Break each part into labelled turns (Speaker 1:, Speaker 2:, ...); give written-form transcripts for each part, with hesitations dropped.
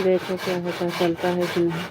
Speaker 1: देखो क्या होता चलता है कि नहीं।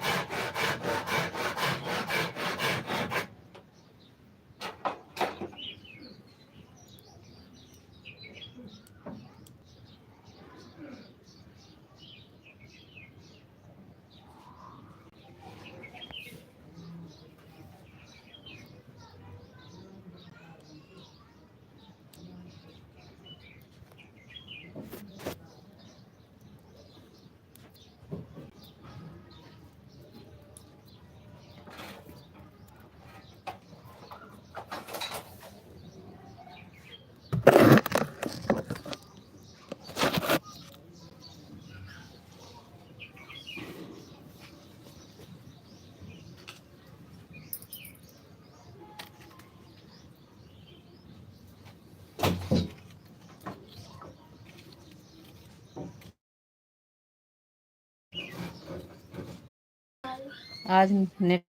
Speaker 1: आज नेट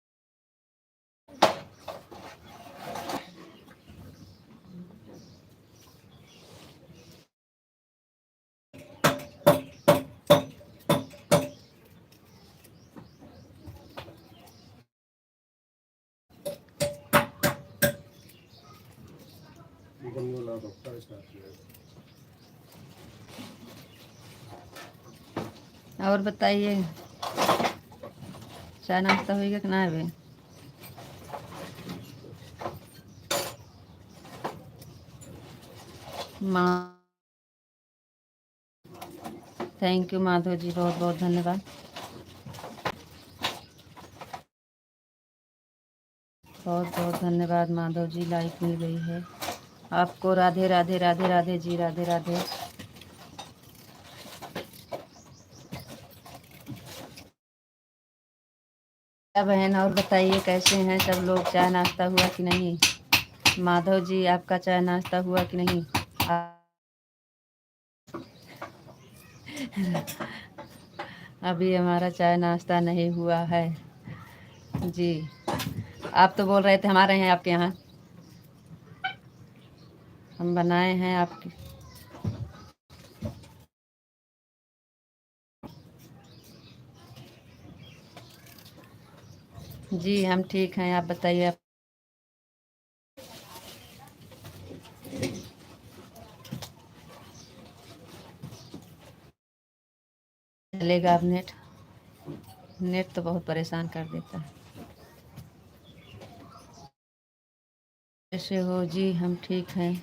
Speaker 1: और बताइए चाय नाश्ता होगा कि ना अभी? माँ थैंक यू माधव जी, बहुत बहुत धन्यवाद। बहुत बहुत धन्यवाद माधव जी, लाइक मिल गई है आपको। राधे राधे राधे राधे जी, राधे राधे। बहन और बताइए कैसे हैं सब लोग, चाय नाश्ता हुआ कि नहीं? माधव जी आपका चाय नाश्ता हुआ कि नहीं? अभी हमारा चाय नाश्ता नहीं हुआ है जी। आप तो बोल रहे थे हमारे हैं आपके यहाँ, हम बनाए हैं आपके। जी हम ठीक हैं, आप बताइए आप। चलेगा अब नेट? नेट तो बहुत परेशान कर देता है। कैसे हो जी? हम ठीक हैं।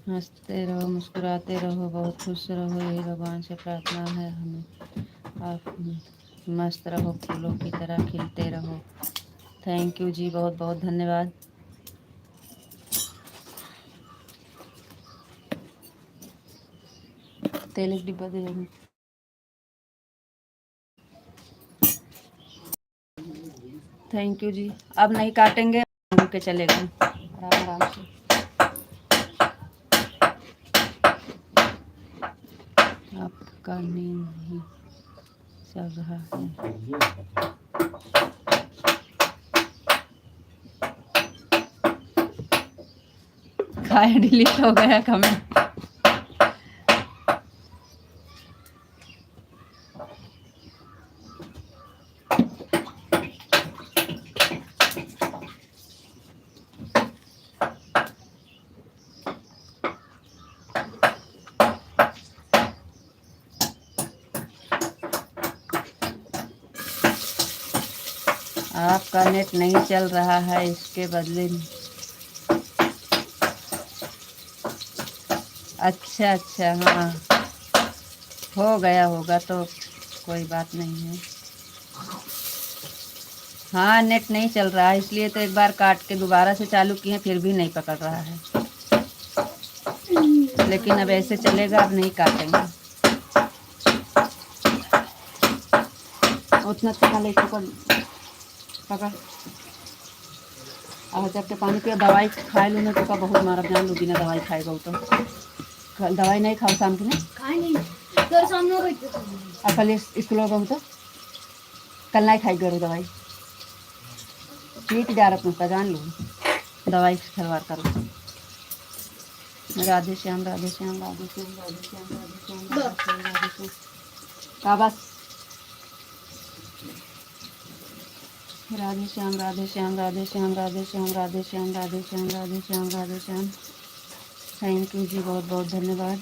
Speaker 1: हंसते रहो, मुस्कुराते रहो, बहुत खुश रहो, यही भगवान से प्रार्थना है हमें। आप मस्त रहो, फूलों की तरह खिलते रहो। थैंक यू जी, बहुत बहुत धन्यवाद। तेल एक डिब्बा दे देंगे। थैंक यू जी। अब नहीं काटेंगे, घूम के चलेगा आराम आराम से। आपका नींद नहीं चल रहा है? खाए डिलीट हो गया कमेंट। आपका नेट नहीं चल रहा है, इसके बदले में। अच्छा अच्छा, हाँ हो गया होगा तो कोई बात नहीं है। हाँ नेट नहीं चल रहा है, इसलिए तो एक बार काट के दोबारा से चालू किए, फिर भी नहीं पकड़ रहा है। लेकिन अब ऐसे चलेगा, अब नहीं काटेंगे। उतना पका ले पका और जब के पानी पियो, दवाई खाए लो ना तो का बहुत मारा जान लो, बिना दवाई खाएगा तो दवाई नहीं खाओ शाम के ना कल स्कूल तो कल नहीं खाई करो दवाई। चीट जा रहा तुमका जान लो, दवाई से खिलवाड़ करो। राधे श्याम राधे श्याम राधे श्याम राधे श्याम राधे श्याम राधे श्याम राधे श्याम। का बस राधे श्याम राधे श्याम राधे श्याम राधे श्याम राधे श्याम राधे श्याम राधे श्याम राधे श्याम। थैंक यू जी, बहुत बहुत धन्यवाद।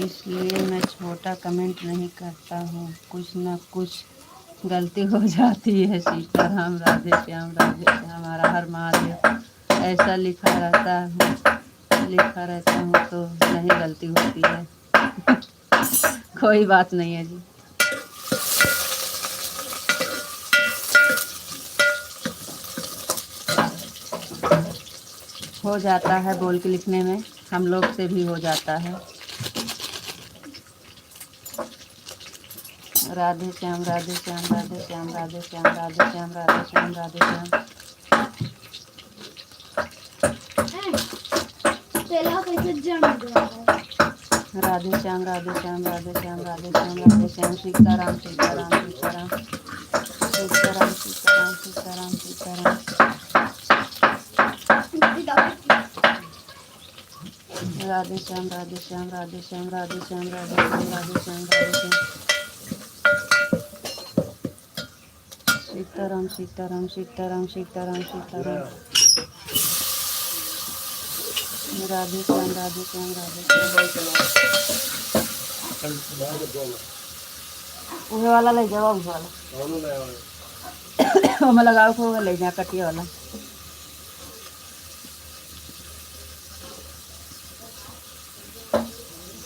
Speaker 1: इसलिए मैं छोटा कमेंट नहीं करता हूँ, कुछ ना कुछ गलती हो जाती है। सीताराम राधे श्याम हमारा हर महादेव। ऐसा लिखा रहता हूँ तो नहीं गलती होती है। कोई बात नहीं है जी। हो जाता है बोल के लिखने में, हम लोग से भी हो जाता है। राधे श्याम राधे श्याम राधे श्याम राधे श्याम राधे श्याम राधे श्याम राधे श्याम। राधे श्याम राधे श्याम राधे श्याम राधे श्याम राधे श्याम। सीताराम सीताराम सीताराम सीताराम सीताराम सीताराम सीताराम। राधे श्याम राधे श्याम राधे श्याम राधे श्याम राधे श्याम राधे श्याम राधे श्याम। सीताराम सीताराम सीताराम सीताराम सीताराम। राधे श्याम राधे श्याम राधे श्याम। उहे वाला ले जाओ, उहे वाला हमें लगाओ को ले जा कटिया वाला।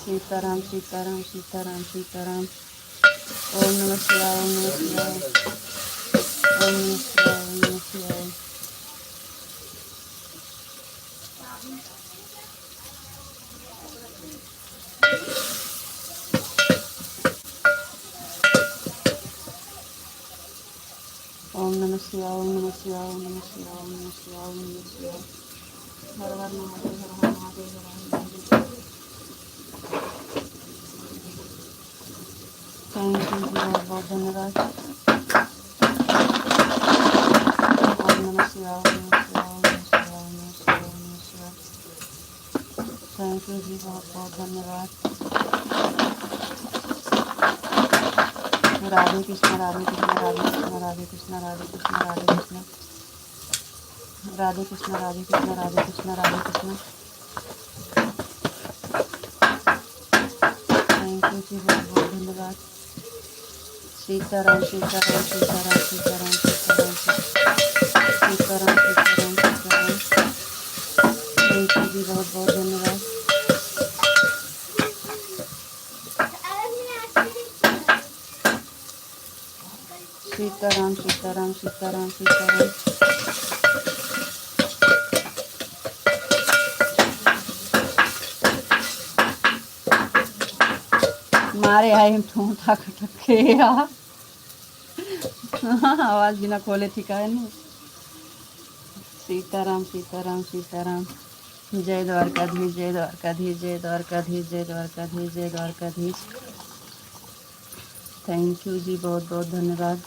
Speaker 1: सीताराम सीताराम सीताराम सीताराम। ओम नमः शिवाय ओम नमः शिवाय ओम नमः शिवाय ओम नमः शिवाय। ओम नमः शिवाय ओम नमः शिवाय ओम नमः शिवाय ओम नमः शिवाय ओम नमः शिवाय। हर हर महादेव हर हर महादेव हर हर महादेव। थैंक यू जी, बहुत बहुत धन्यवाद। ओम नमः शिवाय ओम नमः शिवाय ओम नमः शिवाय ओम नमः शिवाय ओम नमः शिवाय। थैंक यू जी, बहुत बहुत धन्यवाद। राधे कृष्ण राधे कृष्ण राधे कृष्ण राधे कृष्ण राधे कृष्ण राधे कृष्ण राधे कृष्ण राधे कृष्ण राधे कृष्ण राधे कृष्ण। थैंक यू जी, बहुत बहुत धन्यवाद। सीताराम सीताराम सीताराम सीताराम सीताराम सीताराम सीताराम सीताराम। थैंक यू जी, बहुत बहुत धन्यवाद। सीताराम सीताराम सीताराम सीताराम। मारे आए हम ठूठा खटके आवाज बिना खोले ठिका है ना। सीताराम सीताराम सीताराम। जय द्वारकाधीश जय द्वारकाधीश जय द्वारकाधीश जय द्वारकाधीश जय द्वारकाधीश। थैंक यू जी, बहुत बहुत धन्यवाद।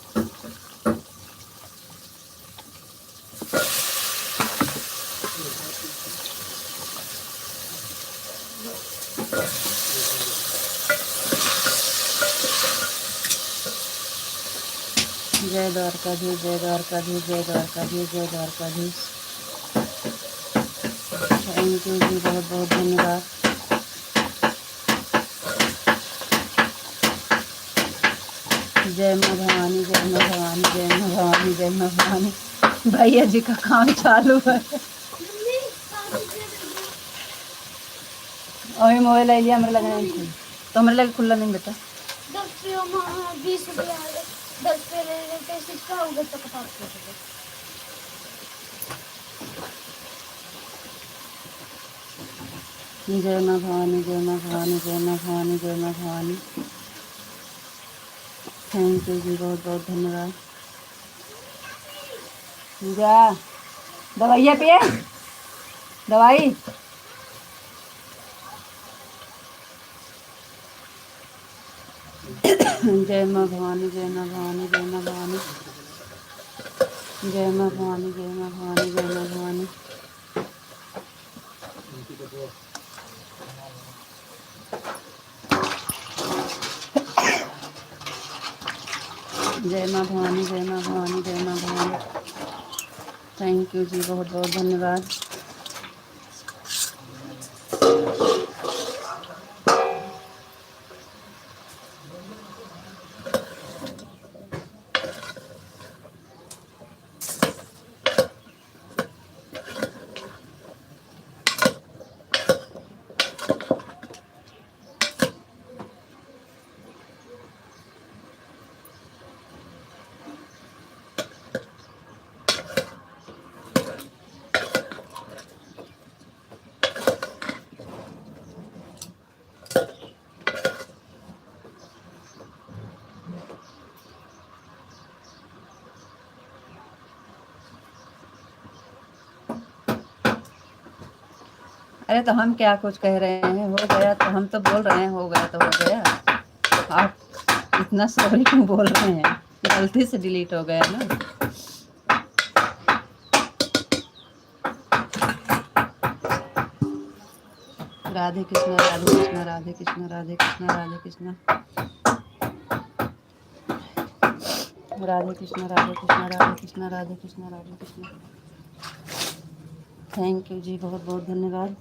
Speaker 1: जय द्वारकाधीश जय द्वारकाधीश जय द्वारकाधीश जय द्वारकाधीश। थैंक यू जी, बहुत बहुत धन्यवाद। जय माँ भवानी जय माँ भवानी जय माँ भवानी जय माँ भवानी। भैया जी का काम चालू है। वही मोबाइल ले लिया, हमारे लगा नहीं थी तो हमारे लगे खुला नहीं बेटा।
Speaker 2: 20 रुपया 10 पे ले लेते सिक्का होगा तो कटा देते।
Speaker 1: जय माँ भवानी जय माँ भवानी जय माँ भवानी जय माँ भवानी। थैंक यू जी, बहुत बहुत धन्यवाद। जा दवाइयाँ पिए दवाई। जय माँ भवानी जय माँ भवानी जय माँ भवानी जय माँ भवानी जय माँ भवानी जय माँ भवानी जय माँ भवानी जय माँ भवानी जय माँ भवानी। थैंक यू जी, बहुत बहुत धन्यवाद। अरे तो हम क्या कुछ कह रहे हैं, हो गया तो हम तो बोल रहे हैं हो गया तो हो गया। आप इतना सॉरी क्यों बोल रहे हैं, गलती से डिलीट हो गया ना। राधे कृष्णा राधे कृष्णा राधे कृष्णा राधे कृष्णा राधे कृष्णा राधे कृष्णा राधे कृष्णा राधे कृष्णा राधे कृष्णा राधे कृष्णा। थैंक यू जी, बहुत बहुत धन्यवाद।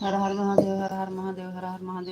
Speaker 1: हर हर महादेव हर हर महादेव हर हर महादेव।